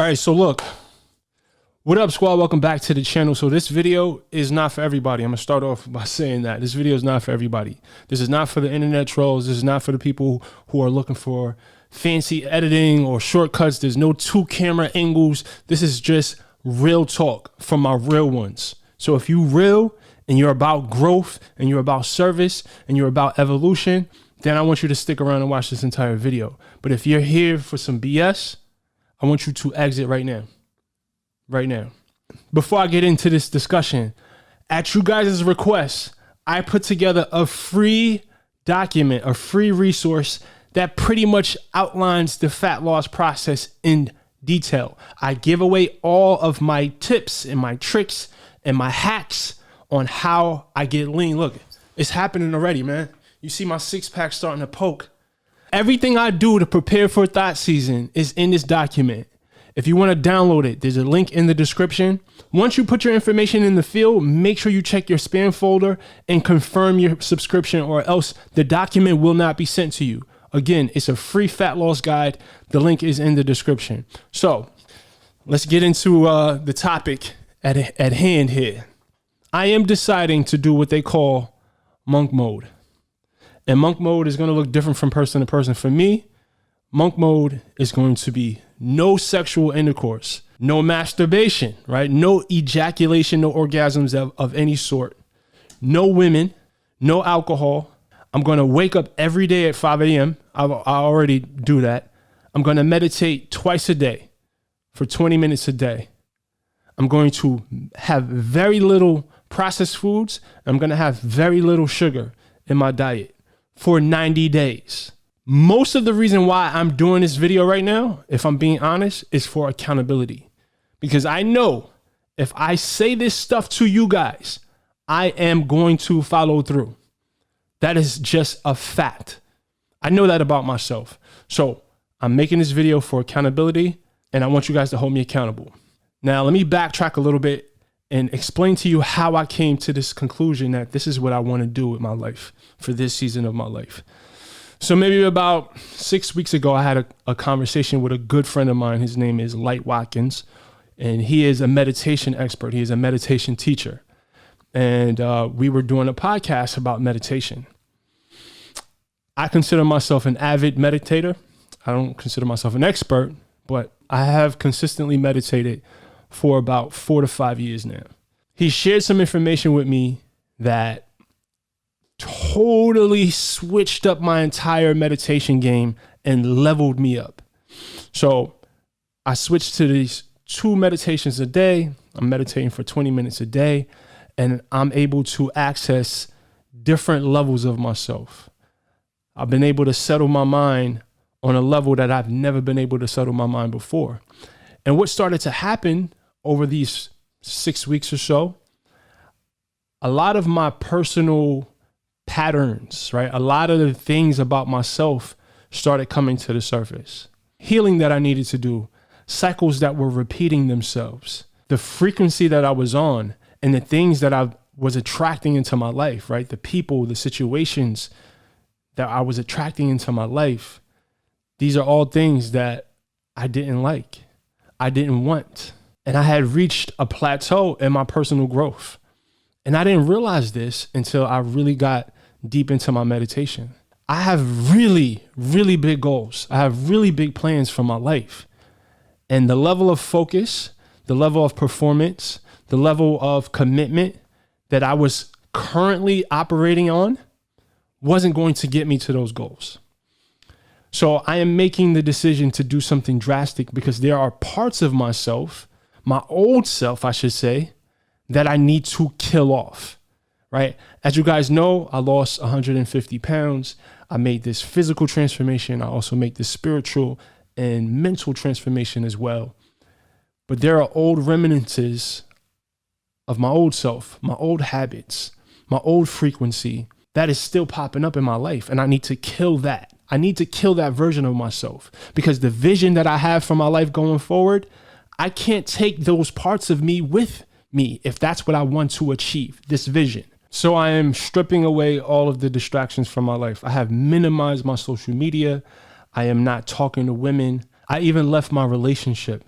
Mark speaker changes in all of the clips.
Speaker 1: All right, so look, what up, squad? Welcome back to the channel. So this video is not for everybody. I'm gonna start off by saying that this video is not for everybody. This is not for the internet trolls. This is not for the people who are looking for fancy editing or shortcuts. There's no 2 camera angles. This is just real talk from my real ones. So if you real and you're about growth and you're about service and you're about evolution, then I want you to stick around and watch this entire video. But if you're here for some BS, I want you to exit right now. Right now. Before I get into this discussion, at you guys' request, I put together a free document, a free resource that pretty much outlines the fat loss process in detail. I give away all of my tips and my tricks and my hacks on how I get lean. Look, it's happening already, man. You see my 6-pack starting to poke. Everything I do to prepare for thought season is in this document. If you want to download it, there's a link in the description. Once you put your information in the field, make sure you check your spam folder and confirm your subscription, or else the document will not be sent to you. Again, it's a free fat loss guide. The link is in the description. So let's get into the topic at hand here. I am deciding to do what they call monk mode. And monk mode is going to look different from person to person. For me, monk mode is going to be no sexual intercourse, no masturbation, right? No ejaculation, no orgasms of any sort, no women, no alcohol. I'm going to wake up every day at 5 a.m. I already do that. I'm going to meditate twice a day for 20 minutes a day. I'm going to have very little processed foods. I'm going to have very little sugar in my diet for 90 days. Most of the reason why I'm doing this video right now, if I'm being honest, is for accountability. Because I know if I say this stuff to you guys, I am going to follow through. That is just a fact. I know that about myself. So I'm making this video for accountability, and I want you guys to hold me accountable. Now, let me backtrack a little bit and explain to you how I came to this conclusion that this is what I want to do with my life for this season of my life. So maybe about 6 weeks ago, I had a conversation with a good friend of mine. His name is Light Watkins, and he is a meditation expert. He is a meditation teacher. And we were doing a podcast about meditation. I consider myself an avid meditator. I don't consider myself an expert, but I have consistently meditated for about 4 to 5 years now. He shared some information with me that totally switched up my entire meditation game and leveled me up. So I switched to these 2 meditations a day. I'm meditating for 20 minutes a day, and I'm able to access different levels of myself. I've been able to settle my mind on a level that I've never been able to settle my mind before. And what started to happen over these 6 weeks or so, a lot of my personal patterns, right? A lot of the things about myself started coming to the surface. Healing that I needed to do, cycles that were repeating themselves, the frequency that I was on, and the things that I was attracting into my life, right? The people, the situations that I was attracting into my life. These are all things that I didn't like, I didn't want. And I had reached a plateau in my personal growth. And I didn't realize this until I really got deep into my meditation. I have really, really big goals. I have really big plans for my life. And the level of focus, the level of performance, the level of commitment that I was currently operating on wasn't going to get me to those goals. So I am making the decision to do something drastic because there are parts of myself, my old self, I should say, that I need to kill off, right? As you guys know, I lost 150 pounds. I made this physical transformation. I also made this spiritual and mental transformation as well. But there are old remnants of my old self, my old habits, my old frequency that is still popping up in my life. And I need to kill that. I need to kill that version of myself because the vision that I have for my life going forward, I can't take those parts of me with me if that's what I want to achieve, this vision. So I am stripping away all of the distractions from my life. I have minimized my social media. I am not talking to women. I even left my relationship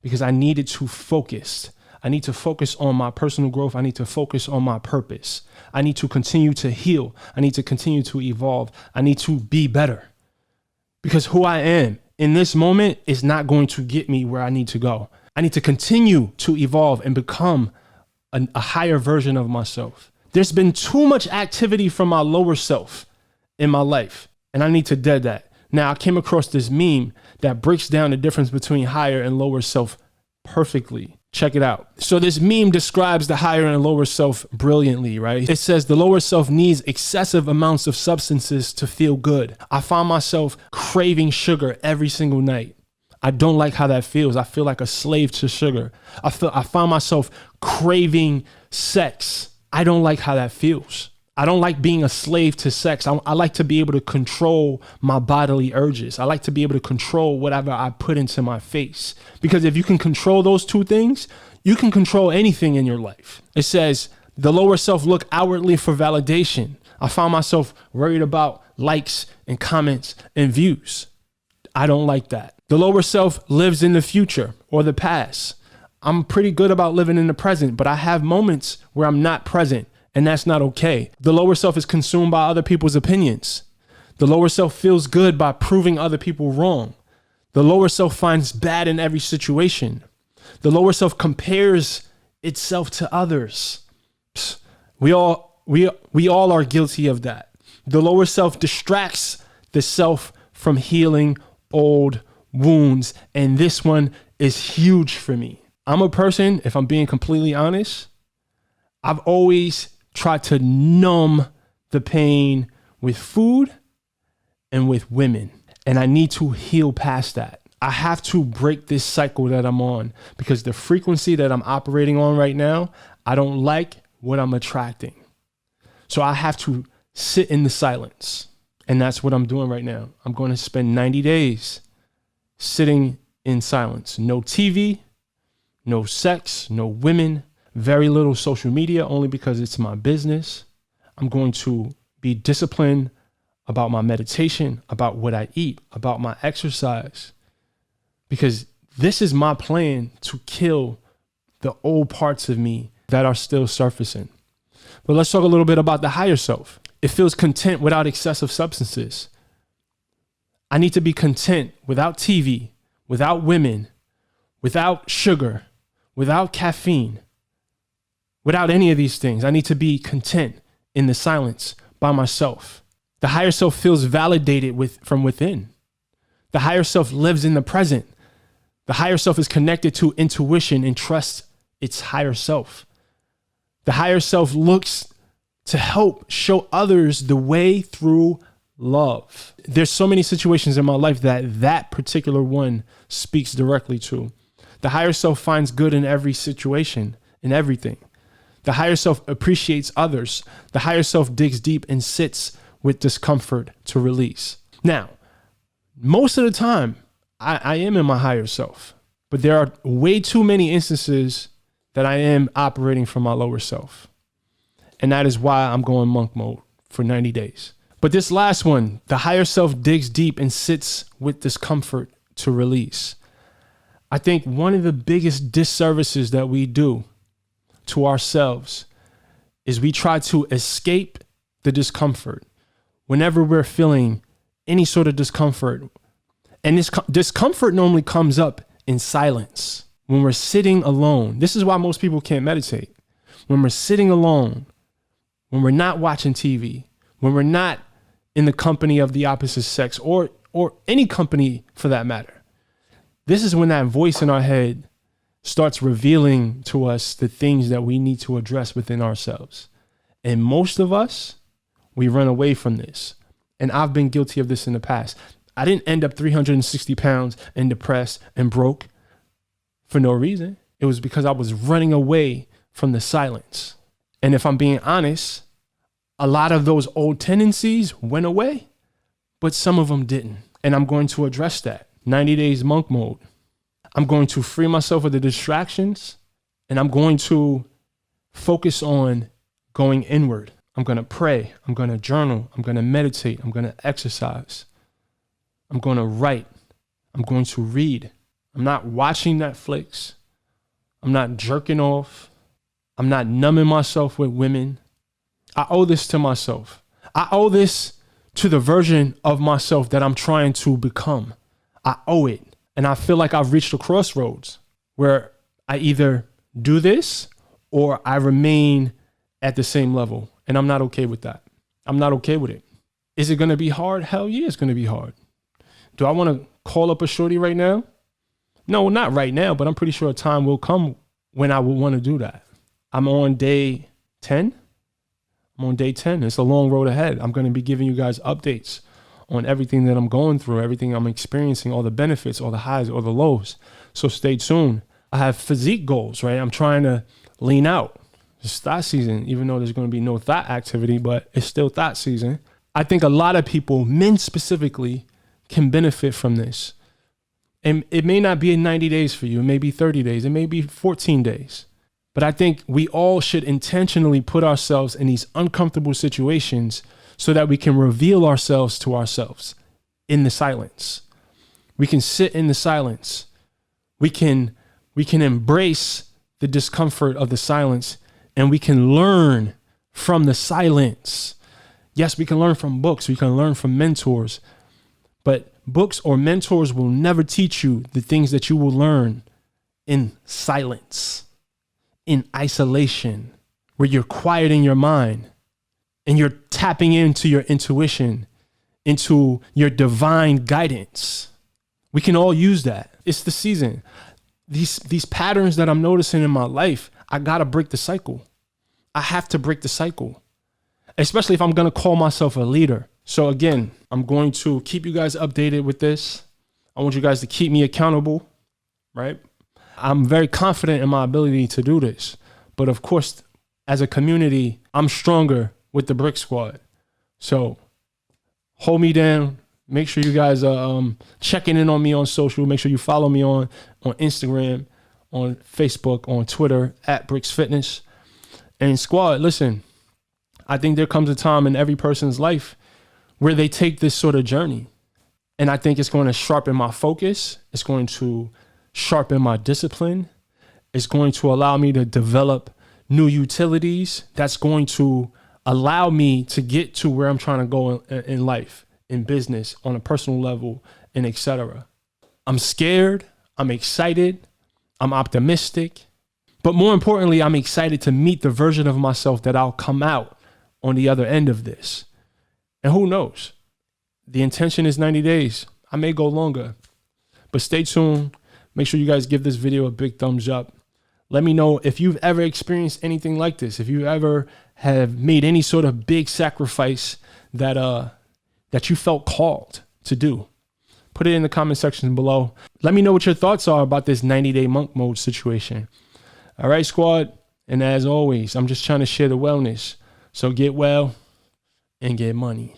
Speaker 1: because I needed to focus. I need to focus on my personal growth. I need to focus on my purpose. I need to continue to heal. I need to continue to evolve. I need to be better, because who I am in this moment is not going to get me where I need to go. I need to continue to evolve and become a higher version of myself. There's been too much activity from my lower self in my life, and I need to dead that. Now, I came across this meme that breaks down the difference between higher and lower self perfectly. Check it out. So this meme describes the higher and lower self brilliantly, right? It says the lower self needs excessive amounts of substances to feel good. I find myself craving sugar every single night. I don't like how that feels. I feel like a slave to sugar. I find myself craving sex. I don't like how that feels. I don't like being a slave to sex. I like to be able to control my bodily urges. I like to be able to control whatever I put into my face. Because if you can control those two things, you can control anything in your life. It says the lower self look outwardly for validation. I find myself worried about likes and comments and views. I don't like that. The lower self lives in the future or the past. I'm pretty good about living in the present, but I have moments where I'm not present. And that's not okay. The lower self is consumed by other people's opinions. The lower self feels good by proving other people wrong. The lower self finds bad in every situation. The lower self compares itself to others. We all are guilty of that. The lower self distracts the self from healing old wounds. And this one is huge for me. I'm a person, if I'm being completely honest, I've always try to numb the pain with food and with women. And I need to heal past that. I have to break this cycle that I'm on, because the frequency that I'm operating on right now, I don't like what I'm attracting. So I have to sit in the silence. And that's what I'm doing right now. I'm going to spend 90 days sitting in silence. No TV, no sex, no women. Very little social media, only because it's my business. I'm going to be disciplined about my meditation, about what I eat, about my exercise, because this is my plan to kill the old parts of me that are still surfacing. But let's talk a little bit about the higher self. It feels content without excessive substances. I need to be content without TV, without women, without sugar, without caffeine. Without any of these things, I need to be content in the silence by myself. The higher self feels validated from within. The higher self lives in the present. The higher self is connected to intuition and trusts its higher self. The higher self looks to help show others the way through love. There's so many situations in my life that particular one speaks directly to. The higher self finds good in every situation, in everything. The higher self appreciates others. The higher self digs deep and sits with discomfort to release. Now, most of the time, I am in my higher self, but there are way too many instances that I am operating from my lower self. And that is why I'm going monk mode for 90 days. But this last one, the higher self digs deep and sits with discomfort to release. I think one of the biggest disservices that we do to ourselves is we try to escape the discomfort whenever we're feeling any sort of discomfort. And this discomfort normally comes up in silence when we're sitting alone. This is why most people can't meditate. When we're sitting alone, when we're not watching TV, when we're not in the company of the opposite sex or any company for that matter. This is when that voice in our head starts revealing to us the things that we need to address within ourselves. And most of us, we run away from this. And I've been guilty of this in the past. I didn't end up 360 pounds and depressed and broke for no reason. It was because I was running away from the silence. And if I'm being honest, a lot of those old tendencies went away, but some of them didn't. And I'm going to address that. 90 days monk mode. I'm going to free myself of the distractions, and I'm going to focus on going inward. I'm going to pray. I'm going to journal. I'm going to meditate. I'm going to exercise. I'm going to write. I'm going to read. I'm not watching Netflix. I'm not jerking off. I'm not numbing myself with women. I owe this to myself. I owe this to the version of myself that I'm trying to become. I owe it. And I feel like I've reached a crossroads where I either do this or I remain at the same level. And I'm not okay with that. I'm not okay with it. Is it going to be hard? Hell yeah, it's going to be hard. Do I want to call up a shorty right now? No, not right now, but I'm pretty sure a time will come when I will want to do that. I'm on day 10. I'm on day 10. It's a long road ahead. I'm going to be giving you guys updates on everything that I'm going through, everything I'm experiencing, all the benefits, all the highs, all the lows. So stay tuned. I have physique goals, right? I'm trying to lean out. It's thought season, even though there's going to be no thought activity, but it's still thought season. I think a lot of people, men specifically, can benefit from this. And it may not be in 90 days for you. It may be 30 days. It may be 14 days. But I think we all should intentionally put ourselves in these uncomfortable situations so that we can reveal ourselves to ourselves in the silence. We can sit in the silence. We can embrace the discomfort of the silence, and we can learn from the silence. Yes, we can learn from books. We can learn from mentors, but books or mentors will never teach you the things that you will learn in silence, in isolation, where you're quieting your mind and you're tapping into your intuition, into your divine guidance. We can all use that. It's the season. These patterns that I'm noticing in my life, I got to break the cycle. I have to break the cycle, especially if I'm going to call myself a leader. So again, I'm going to keep you guys updated with this. I want you guys to keep me accountable, right? I'm very confident in my ability to do this. But of course, as a community, I'm stronger with the Brix Squad. So hold me down. Make sure you guys are checking in on me on social. Make sure you follow me on Instagram, on Facebook, on Twitter, @Brix Fitness. And squad, listen, I think there comes a time in every person's life where they take this sort of journey. And I think it's going to sharpen my focus. It's going to sharpen my discipline. It's going to allow me to develop new utilities. That's going to allow me to get to where I'm trying to go in life, in business, on a personal level, and etc. I'm scared. I'm excited. I'm optimistic. But more importantly, I'm excited to meet the version of myself that I'll come out on the other end of this. And who knows? The intention is 90 days. I may go longer, but stay tuned. Make sure you guys give this video a big thumbs up. Let me know if you've ever experienced anything like this. If you ever have made any sort of big sacrifice that you felt called to do. Put it in the comment section below. Let me know what your thoughts are about this 90-day monk mode situation. All right, squad. And as always, I'm just trying to share the wellness. So get well and get money.